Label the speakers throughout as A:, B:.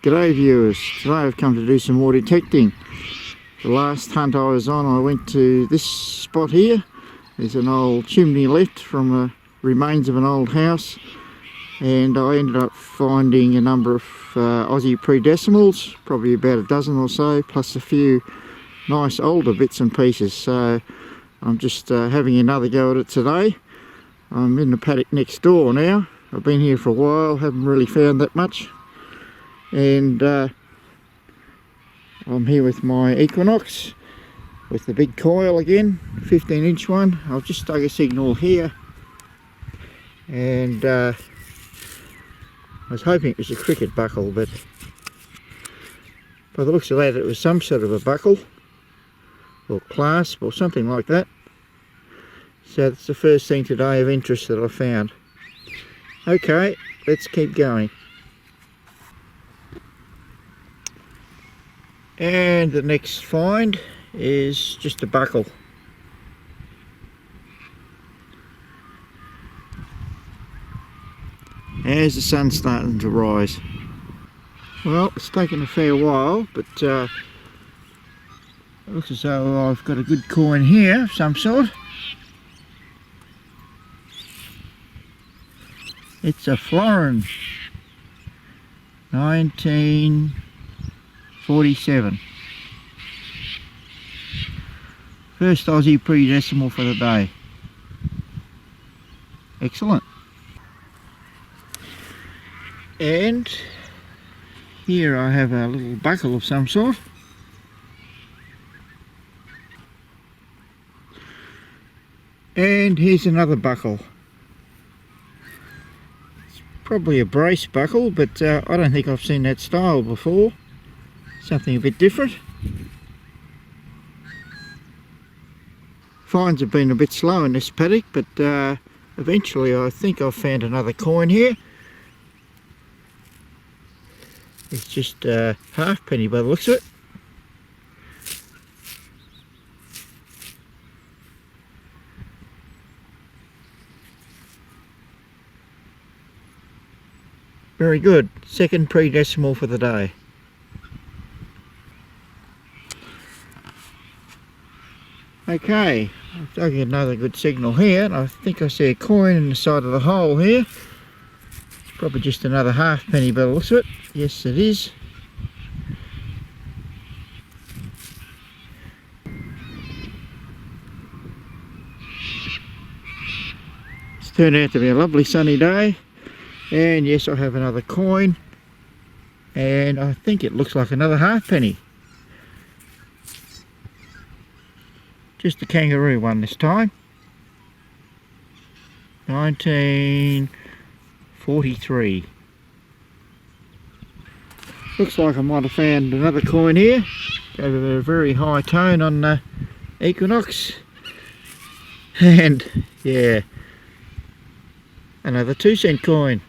A: G'day viewers, today I've come to do some more detecting. The last hunt I was on, I went to this spot here. There's an old chimney left from the remains of an old house, and I ended up finding a number of Aussie pre-decimals, probably about a dozen or so, plus a few nice older bits and pieces. So I'm just having another go at it today. I'm in the paddock next door now. I've been here for a while, haven't really found that much. And I'm here with my Equinox with the big coil again, 15-inch one. I've just dug a signal here, and I was hoping it was a cricket buckle, but by the looks of that it was some sort of a buckle or clasp or something like that. So that's the first thing today of interest that I found. Okay, let's keep going. And the next find is just a buckle. As the sun's starting to rise. Well, it's taken a fair while, but it looks as though I've got a good coin here of some sort. It's a florin, 1947. First Aussie pre-decimal for the day. Excellent. And here I have a little buckle of some sort. And here's another buckle. It's probably a brace buckle, but I don't think I've seen that style before. Something a bit different. Finds have been a bit slow in this paddock, but eventually I think I've found another coin here. It's just a halfpenny by the looks of it. Very good. Second pre-decimal for the day. Okay, I've dug another good signal here, and I think I see a coin in the side of the hole here. It's probably just another halfpenny by the looks of it. Yes, it is. It's turned out to be a lovely sunny day, and yes, I have another coin, and I think it looks like another halfpenny. Just a kangaroo one this time. 1943. Looks like I might have found another coin here. Gave it a very high tone on the Equinox. And yeah, another 2-cent coin.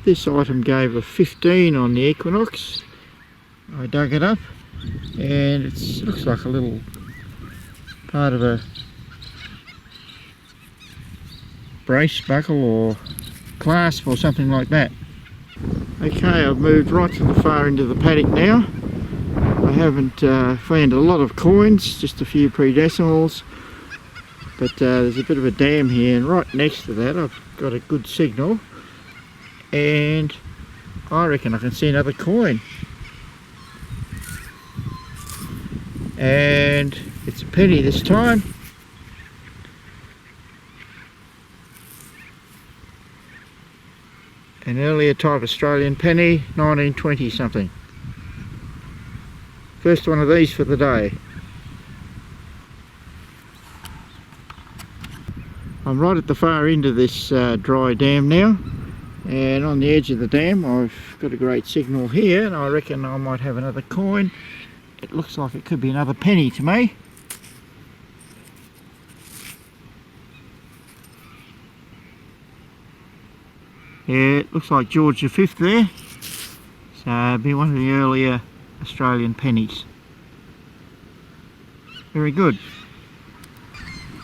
A: This item gave a 15 on the Equinox. I dug it up, and it looks like a little part of a brace buckle or clasp or something like that. Okay, I've moved right to the far end of the paddock now. I haven't found a lot of coins, just a few pre-decimals, but there's a bit of a dam here, and right next to that I've got a good signal, and I reckon I can see another coin. And it's a penny this time. An earlier type Australian penny, 1920 something. First one of these for the day. I'm right at the far end of this dry dam now, and on the edge of the dam I've got a great signal here, and I reckon I might have another coin. It looks like it could be another penny to me. Yeah, it looks like George V there. So it'll be one of the earlier Australian pennies. Very good.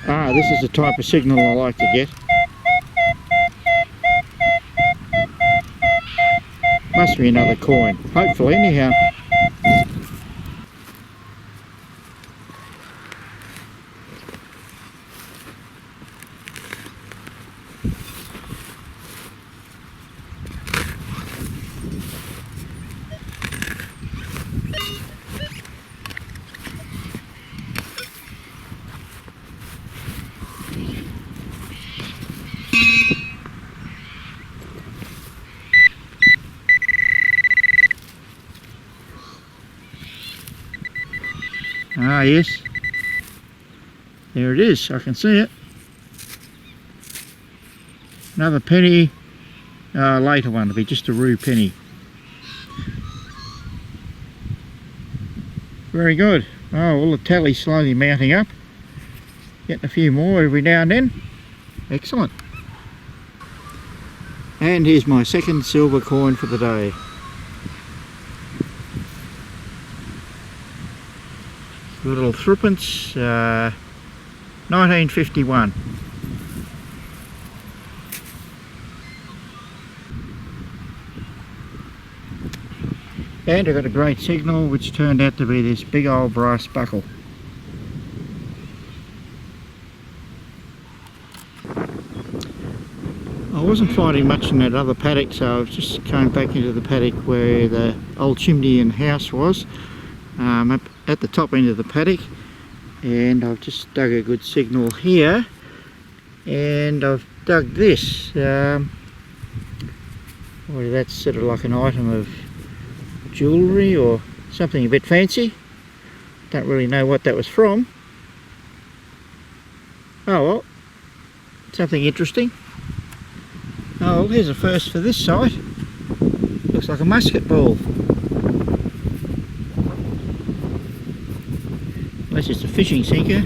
A: Ah, this is the type of signal I like to get. Must be another coin. Hopefully, anyhow. Ah, yes. There it is. I can see it. Another penny. Later one. It'll be just a rue penny. Very good. Oh, well, the tally's slowly mounting up. Getting a few more every now and then. Excellent. And here's my second silver coin for the day. Little threepence, 1951. And I got a great signal which turned out to be this big old brass buckle. I wasn't finding much in that other paddock, so I was just going back into the paddock where the old chimney and house was. Up at the top end of the paddock, and I've just dug a good signal here, and I've dug this. Well, that's sort of like an item of jewellery or something a bit fancy. Don't really know what that was from. Oh well, something interesting. Oh well, here's a first for this site. Looks like a musket ball. Unless it's a fishing sinker.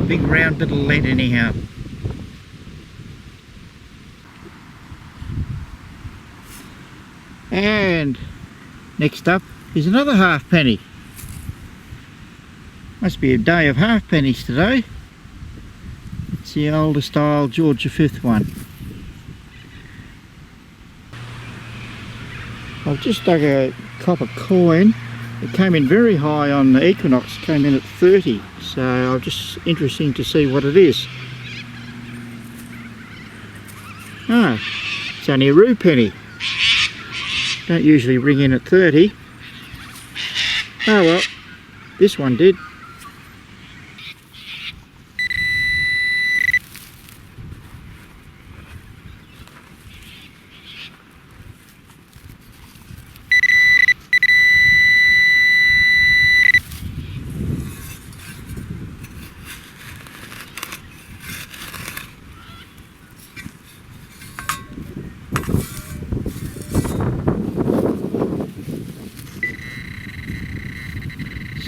A: Big round bit of lead anyhow. And next up is another halfpenny. Must be a day of halfpennies today. It's the older style George V one. I've just dug a copper coin. It came in very high on the Equinox, came in at 30, so I'm just interesting to see what it is. Ah, it's only a rue penny. Don't usually ring in at 30. Oh well, this one did.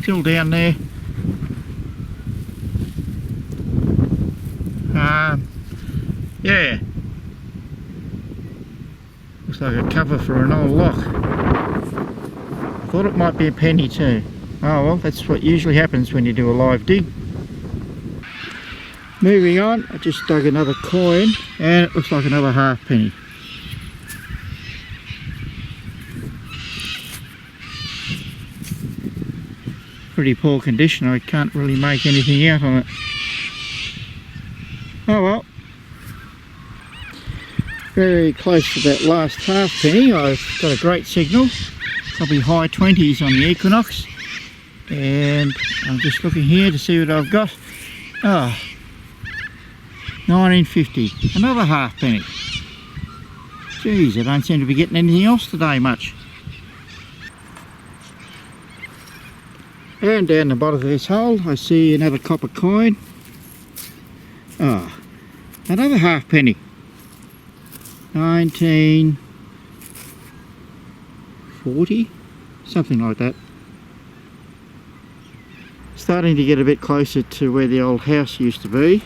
A: Still down there. Yeah. Looks like a cover for an old lock. Thought it might be a penny too. Oh well, that's what usually happens when you do a live dig. Moving on, I just dug another coin and it looks like another halfpenny. Pretty poor condition, I can't really make anything out on it. Oh well. Very close to that last halfpenny. I've got a great signal, probably high 20s on the Equinox, and I'm just looking here to see what I've got. Oh, 1950, another halfpenny. Geez, I don't seem to be getting anything else today much. And down the bottom of this hole I see another copper coin. Oh, another halfpenny. 1940, something like that. Starting to get a bit closer to where the old house used to be.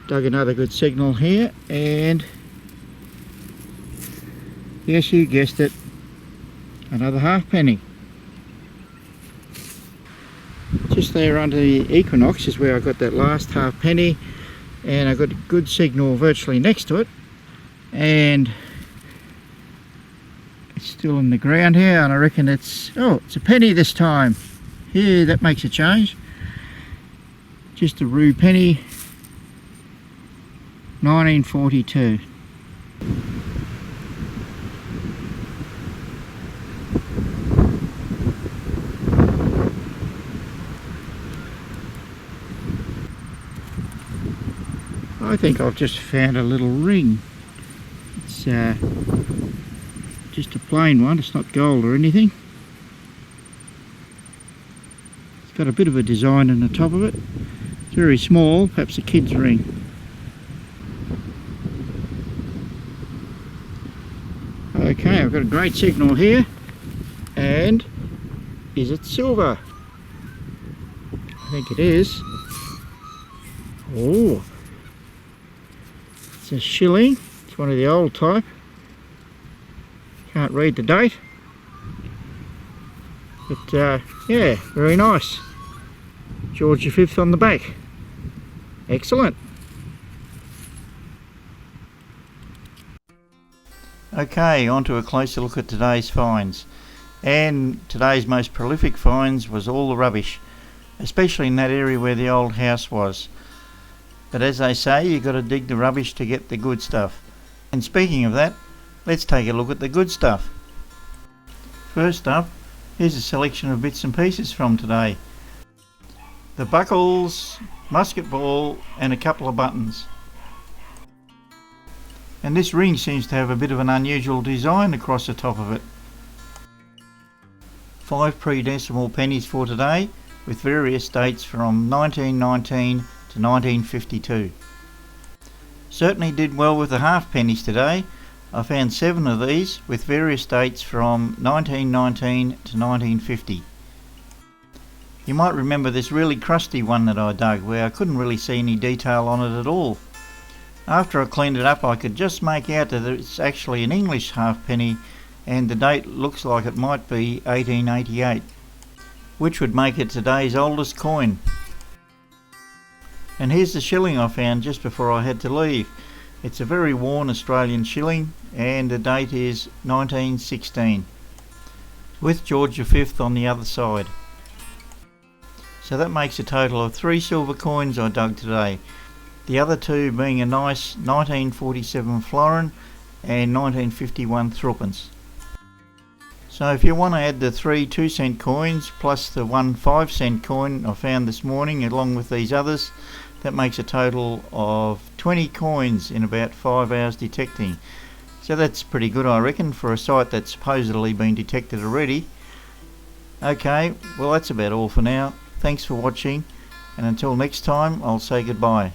A: Dug another good signal here, and yes, you guessed it, another halfpenny. Just there under the Equinox is where I got that last halfpenny, and I got a good signal virtually next to it. and it's still in the ground here, and I reckon it's a penny this time. Yeah, that makes a change. Just a rue penny, 1942. I think I've just found a little ring. It's just a plain one, it's not gold or anything. It's got a bit of a design on the top of it. It's very small, perhaps a kid's ring. Okay, I've got a great signal here. And is it silver? I think it is. Oh, it's a shilling. It's one of the old type. Can't read the date. But yeah, very nice. George V on the back. Excellent. Okay, on to a closer look at today's finds. And today's most prolific finds was all the rubbish, especially in that area where the old house was. But as they say, you've got to dig the rubbish to get the good stuff. And speaking of that, let's take a look at the good stuff. First up, here's a selection of bits and pieces from today. The buckles, musket ball, and a couple of buttons. And this ring seems to have a bit of an unusual design across the top of it. 5 pre-decimal pennies for today, with various dates from 1919 to 1952. Certainly did well with the half pennies today. I found 7 of these with various dates from 1919 to 1950. You might remember this really crusty one that I dug where I couldn't really see any detail on it at all. After I cleaned it up, I could just make out that it's actually an English halfpenny, and the date looks like it might be 1888, which would make it today's oldest coin. And here's the shilling I found just before I had to leave. It's a very worn Australian shilling, and the date is 1916, with George V on the other side. So that makes a total of 3 silver coins I dug today. The other 2 being a nice 1947 florin and 1951 threepence. So if you want to add the 3 2-cent coins plus the 1 5-cent coin I found this morning along with these others, that makes a total of 20 coins in about 5 hours detecting. So that's pretty good, I reckon, for a site that's supposedly been detected already. Okay, well that's about all for now. Thanks for watching, and until next time I'll say goodbye.